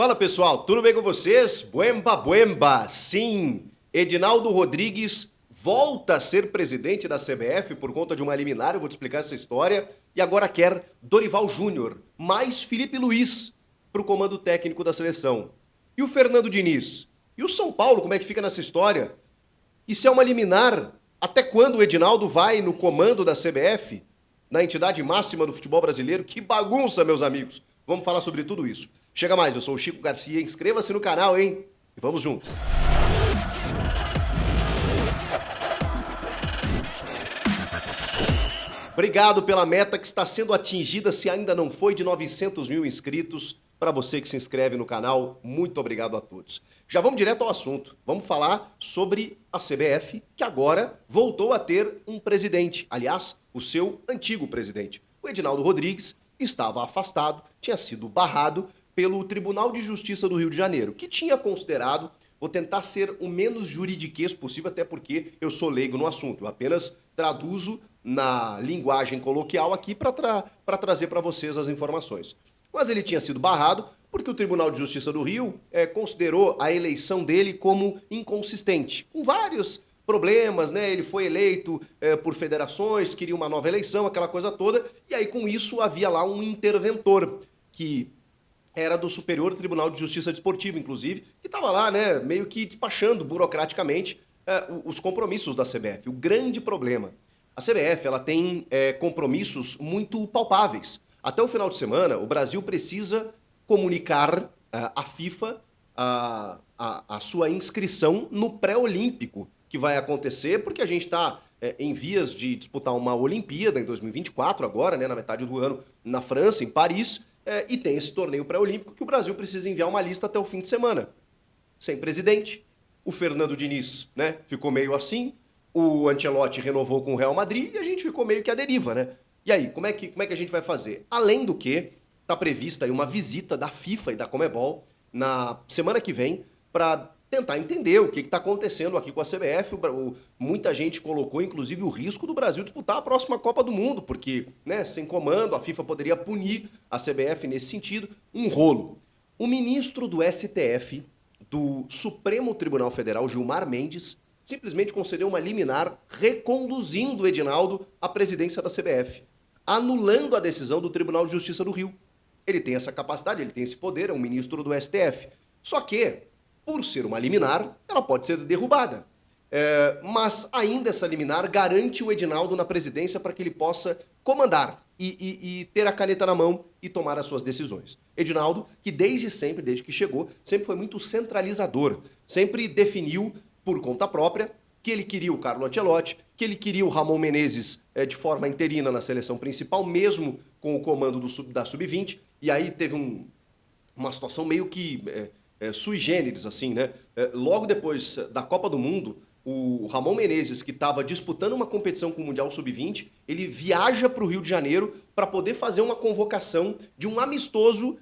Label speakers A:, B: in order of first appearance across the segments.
A: Fala pessoal, tudo bem com vocês? Buemba, buemba! Sim, Edinaldo Rodrigues volta a ser presidente da CBF por conta de uma liminar, eu vou te explicar essa história, e agora quer Dorival Júnior, mais Felipe Luiz para o comando técnico da seleção. E o Fernando Diniz? E o São Paulo, como é que fica nessa história? E se é uma liminar, até quando o Edinaldo vai no comando da CBF, na entidade máxima do futebol brasileiro? Que bagunça, meus amigos! Vamos falar sobre tudo isso. Chega mais, eu sou o Chico Garcia, inscreva-se no canal, hein? E vamos juntos. Obrigado pela meta que está sendo atingida, se ainda não foi, de 900 mil inscritos. Para você que se inscreve no canal, muito obrigado a todos. Já vamos direto ao assunto. Vamos falar sobre a CBF, que agora voltou a ter um presidente. Aliás, o seu antigo presidente. O Edinaldo Rodrigues estava afastado, tinha sido barrado pelo Tribunal de Justiça do Rio de Janeiro, que tinha considerado, vou tentar ser o menos juridiquês possível, até porque eu sou leigo no assunto, eu apenas traduzo na linguagem coloquial aqui para trazer para vocês as informações. Mas ele tinha sido barrado porque o Tribunal de Justiça do Rio considerou a eleição dele como inconsistente, com vários problemas, né? Ele foi eleito por federações, queria uma nova eleição, aquela coisa toda, e aí com isso havia lá um interventor que era do Superior Tribunal de Justiça Desportiva, inclusive, que estava lá, né, meio que despachando burocraticamente os compromissos da CBF. O grande problema, a CBF ela tem compromissos muito palpáveis. Até o final de semana, o Brasil precisa comunicar à FIFA a sua inscrição no pré-olímpico que vai acontecer, porque a gente está em vias de disputar uma Olimpíada em 2024, agora, né, na metade do ano, na França, em Paris, e tem esse torneio pré-olímpico que o Brasil precisa enviar uma lista até o fim de semana. Sem presidente, o Fernando Diniz, né, ficou meio assim, o Ancelotti renovou com o Real Madrid e a gente ficou meio que à deriva, né? E aí, como é que a gente vai fazer? Além do que, está prevista aí uma visita da FIFA e da Conmebol na semana que vem para tentar entender o que está acontecendo aqui com a CBF. Muita gente colocou, inclusive, o risco do Brasil disputar a próxima Copa do Mundo, porque, né, sem comando, a FIFA poderia punir a CBF nesse sentido. Um rolo. O ministro do STF, do Supremo Tribunal Federal, Gilmar Mendes, simplesmente concedeu uma liminar reconduzindo o Edinaldo à presidência da CBF, anulando a decisão do Tribunal de Justiça do Rio. Ele tem essa capacidade, ele tem esse poder, é um ministro do STF. Só que, por ser uma liminar, ela pode ser derrubada. Mas ainda essa liminar garante o Edinaldo na presidência para que ele possa comandar e ter a caneta na mão e tomar as suas decisões. Edinaldo, que desde sempre, desde que chegou, sempre foi muito centralizador, sempre definiu por conta própria que ele queria o Carlo Ancelotti, que ele queria o Ramon Menezes de forma interina na seleção principal, mesmo com o comando da Sub-20, e aí teve uma situação meio que sui generis, assim, né? Logo depois da Copa do Mundo, o Ramon Menezes, que estava disputando uma competição com o Mundial Sub-20, ele viaja para o Rio de Janeiro para poder fazer uma convocação de um amistoso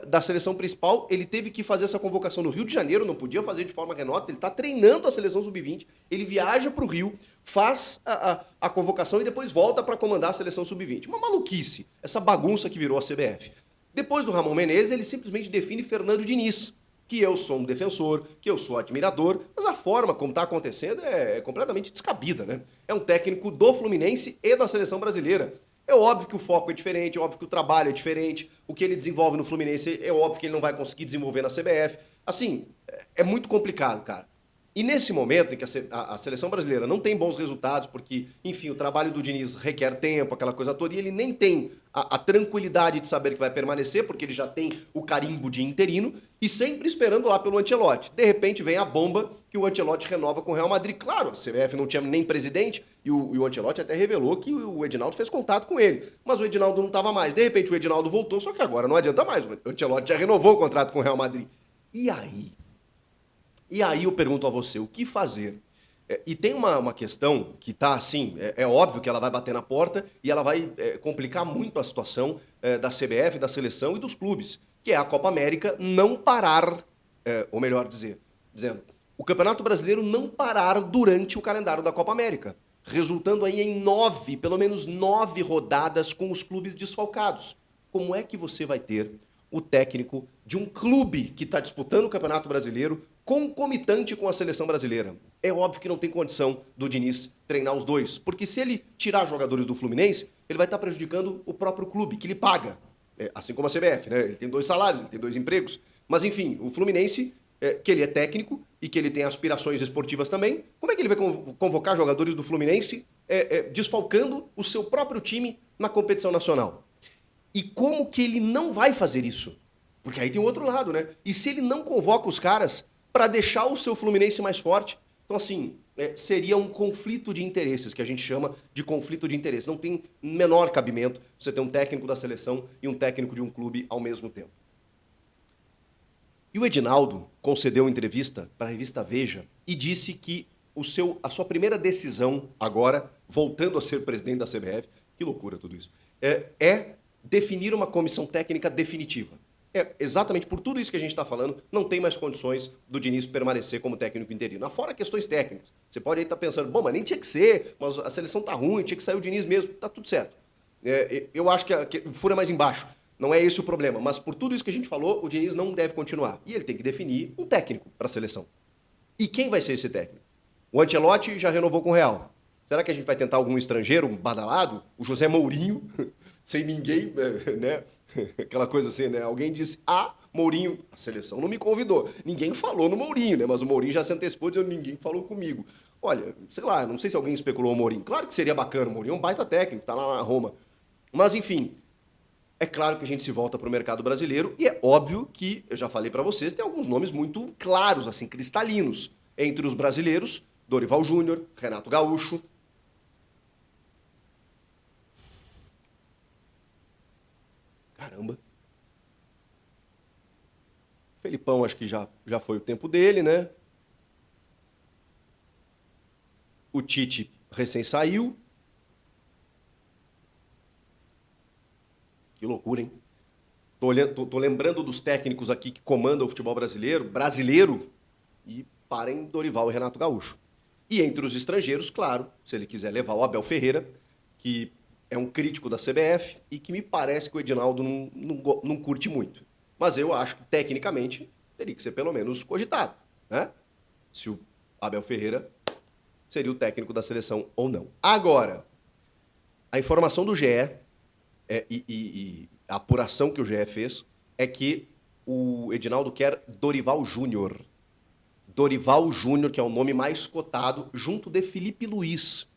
A: da seleção principal. Ele teve que fazer essa convocação no Rio de Janeiro, não podia fazer de forma remota, ele está treinando a seleção Sub-20, ele viaja para o Rio, faz a convocação e depois volta para comandar a seleção Sub-20. Uma maluquice, essa bagunça que virou a CBF. Depois do Ramon Menezes, ele simplesmente define Fernando Diniz, que eu sou um defensor, que eu sou admirador, mas a forma como está acontecendo é completamente descabida, né? É um técnico do Fluminense e da seleção brasileira. É óbvio que o foco é diferente, é óbvio que o trabalho é diferente, o que ele desenvolve no Fluminense é óbvio que ele não vai conseguir desenvolver na CBF. Assim, é muito complicado, cara. E nesse momento em que a seleção brasileira não tem bons resultados, porque, enfim, o trabalho do Diniz requer tempo, aquela coisa toda, e ele nem tem a tranquilidade de saber que vai permanecer, porque ele já tem o carimbo de interino, e sempre esperando lá pelo Ancelotti. De repente vem a bomba que o Ancelotti renova com o Real Madrid. Claro, a CBF não tinha nem presidente, e o Ancelotti até revelou que o Edinaldo fez contato com ele. Mas o Edinaldo não estava mais. De repente o Edinaldo voltou, só que agora não adianta mais. O Ancelotti já renovou o contrato com o Real Madrid. E aí? E aí eu pergunto a você, o que fazer? E tem uma questão que tá assim, é óbvio que ela vai bater na porta e ela vai complicar muito a situação da CBF, da seleção e dos clubes, que é a Copa América não parar, ou melhor dizendo, o Campeonato Brasileiro não parar durante o calendário da Copa América, resultando aí em pelo menos nove rodadas com os clubes desfalcados. Como é que você vai ter o técnico de um clube que está disputando o Campeonato Brasileiro concomitante com a seleção brasileira. É óbvio que não tem condição do Diniz treinar os dois, porque se ele tirar jogadores do Fluminense, ele vai estar prejudicando o próprio clube, que lhe paga. Assim como a CBF, né? Ele tem 2 salários, ele tem 2 empregos. Mas enfim, o Fluminense, que ele é técnico e que ele tem aspirações esportivas também, como é que ele vai convocar jogadores do Fluminense desfalcando o seu próprio time na competição nacional? E como que ele não vai fazer isso? Porque aí tem o outro lado, né? E se ele não convoca os caras para deixar o seu Fluminense mais forte? Então, assim, seria um conflito de interesses, que a gente chama de conflito de interesses. Não tem menor cabimento você ter um técnico da seleção e um técnico de um clube ao mesmo tempo. E o Edinaldo concedeu uma entrevista para a revista Veja e disse que a sua primeira decisão agora, voltando a ser presidente da CBF, que loucura tudo isso, é definir uma comissão técnica definitiva. Exatamente por tudo isso que a gente está falando, não tem mais condições do Diniz permanecer como técnico interino. Fora questões técnicas. Você pode aí estar pensando, bom, mas nem tinha que ser, mas a seleção tá ruim, tinha que sair o Diniz mesmo, tá tudo certo. Eu acho que o furo é mais embaixo. Não é esse o problema, mas por tudo isso que a gente falou, o Diniz não deve continuar. E ele tem que definir um técnico para a seleção. E quem vai ser esse técnico? O Ancelotti já renovou com o Real. Será que a gente vai tentar algum estrangeiro, um badalado? O José Mourinho, sem ninguém, né? Aquela coisa assim, né? Alguém disse, Mourinho, a seleção não me convidou. Ninguém falou no Mourinho, né? Mas o Mourinho já se antecipou dizendo, ninguém falou comigo. Olha, sei lá, não sei se alguém especulou o Mourinho. Claro que seria bacana, o Mourinho é um baita técnico, tá lá na Roma. Mas, enfim, é claro que a gente se volta para o mercado brasileiro e é óbvio que, eu já falei para vocês, tem alguns nomes muito claros, assim, cristalinos. Entre os brasileiros, Dorival Júnior, Renato Gaúcho. Caramba. Felipão, acho que já foi o tempo dele, né? O Tite recém saiu. Que loucura, hein? Tô lembrando dos técnicos aqui que comandam o futebol brasileiro, e parem Dorival e Renato Gaúcho. E entre os estrangeiros, claro, se ele quiser levar o Abel Ferreira, que é um crítico da CBF e que me parece que o Edinaldo não curte muito. Mas eu acho que, tecnicamente, teria que ser pelo menos cogitado, né? Se o Abel Ferreira seria o técnico da seleção ou não. Agora, a informação do GE e a apuração que o GE fez é que o Edinaldo quer Dorival Júnior. Dorival Júnior, que é o nome mais cotado, junto de Felipe Luiz,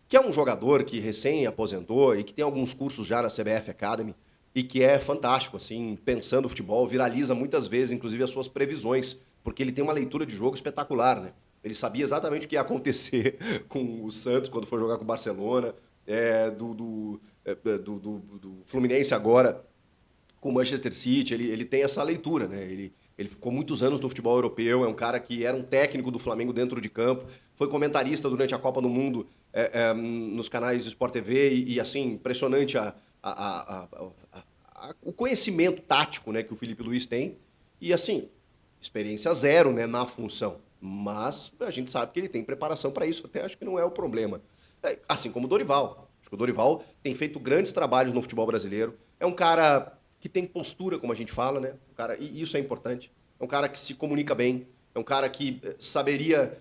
A: que é um jogador que recém aposentou e que tem alguns cursos já na CBF Academy e que é fantástico, assim, pensando o futebol, viraliza muitas vezes, inclusive, as suas previsões, porque ele tem uma leitura de jogo espetacular, né? Ele sabia exatamente o que ia acontecer com o Santos quando for jogar com o Barcelona, do Fluminense agora com o Manchester City, ele tem essa leitura, né? Ele ficou muitos anos no futebol europeu, é um cara que era um técnico do Flamengo dentro de campo, foi comentarista durante a Copa do Mundo nos canais Sport TV e assim, impressionante o conhecimento tático, né, que o Felipe Luiz tem. E assim, experiência zero, né, na função. Mas a gente sabe que ele tem preparação para isso, até acho que não é o problema. Assim como o Dorival. Acho que o Dorival tem feito grandes trabalhos no futebol brasileiro. É um cara que tem postura, como a gente fala, né? Um cara, e isso é importante. É um cara que se comunica bem. É um cara que saberia...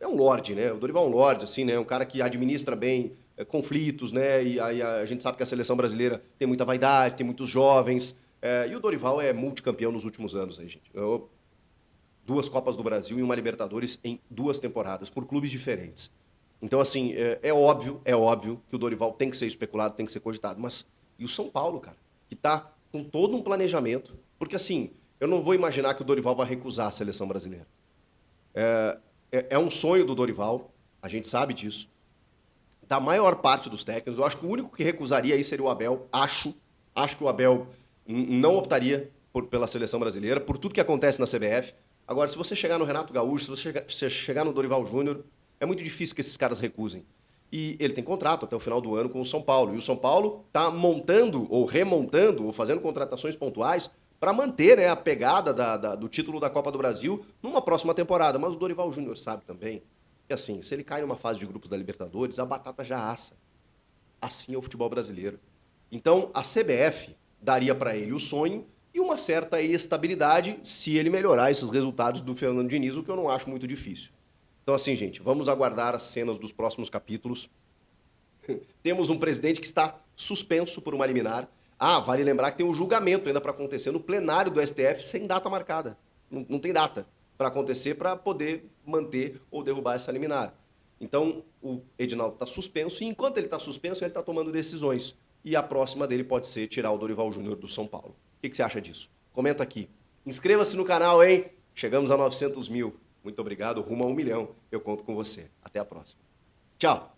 A: É um lorde, né? O Dorival é um lorde, assim, né? É um cara que administra bem conflitos, né? E aí a gente sabe que a seleção brasileira tem muita vaidade, tem muitos jovens. E o Dorival é multicampeão nos últimos anos, aí, gente. 2 Copas do Brasil e uma Libertadores em 2 temporadas, por clubes diferentes. Então, assim, é óbvio que o Dorival tem que ser especulado, tem que ser cogitado. Mas e o São Paulo, cara? Que tá com todo um planejamento. Porque, assim, eu não vou imaginar que o Dorival vai recusar a seleção brasileira. É um sonho do Dorival, a gente sabe disso. Da maior parte dos técnicos, eu acho que o único que recusaria aí seria o Abel. Acho que o Abel não optaria pela seleção brasileira, por tudo que acontece na CBF. Agora, se você chegar no Renato Gaúcho, se você chegar no Dorival Júnior, é muito difícil que esses caras recusem. E ele tem contrato até o final do ano com o São Paulo. E o São Paulo está montando, ou remontando, ou fazendo contratações pontuais para manter, né, a pegada do título da Copa do Brasil numa próxima temporada. Mas o Dorival Júnior sabe também que, assim, se ele cai numa fase de grupos da Libertadores, a batata já assa. Assim é o futebol brasileiro. Então, a CBF daria para ele o sonho e uma certa estabilidade se ele melhorar esses resultados do Fernando Diniz, o que eu não acho muito difícil. Então, assim, gente, vamos aguardar as cenas dos próximos capítulos. Temos um presidente que está suspenso por uma liminar. Ah, vale lembrar que tem um julgamento ainda para acontecer no plenário do STF sem data marcada. Não tem data para acontecer para poder manter ou derrubar essa liminar. Então, o Edinaldo está suspenso e enquanto ele está suspenso, ele está tomando decisões. E a próxima dele pode ser tirar o Dorival Júnior do São Paulo. O que você acha disso? Comenta aqui. Inscreva-se no canal, hein? Chegamos a 900 mil. Muito obrigado, rumo a 1 milhão. Eu conto com você. Até a próxima. Tchau!